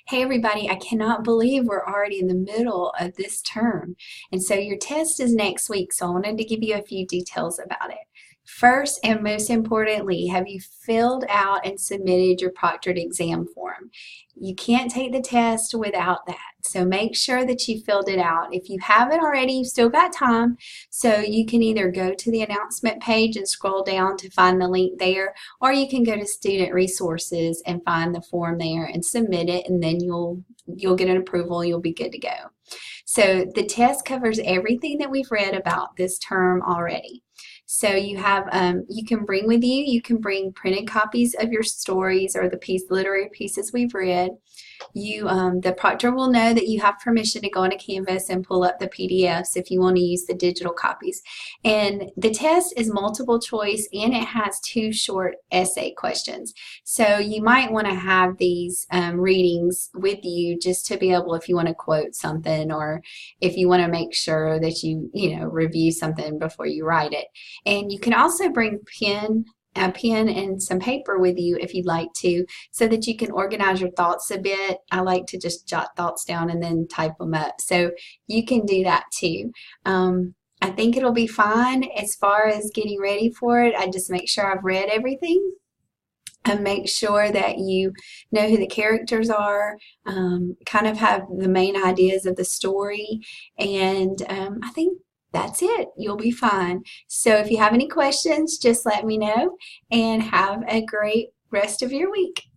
Hey everybody, I cannot believe we're already in the middle of this term. And so your test is next week, so I wanted to give you a few details about it. First and most importantly, have you filled out and submitted your proctored exam form? You can't take the test without that. So make sure that you filled it out. If you haven't already, you've still got time. So you can either go to the announcement page and scroll down to find the link there, or you can go to student resources and find the form there and submit it, and then you'll get an approval. You'll be good to go. So the test covers everything that we've read about this term already. So you have, you can bring with you can bring printed copies of your stories or the literary pieces we've read. The proctor will know that you have permission to go on a Canvas and pull up the PDFs if you want to use the digital copies. And the test is multiple choice and it has 2 short essay questions. So you might want to have these readings with you just to be able, if you want to quote something or if you want to make sure that you review something before you write it. And you can also bring a pen and some paper with you if you'd like to, so that you can organize your thoughts a bit. I like to just jot thoughts down and then type them up, so you can do that too. I think it'll be fine. As far as getting ready for it, I just make sure I've read everything and make sure that you know who the characters are, kind of have the main ideas of the story, and I think that's it. You'll be fine. So if you have any questions, just let me know, and have a great rest of your week.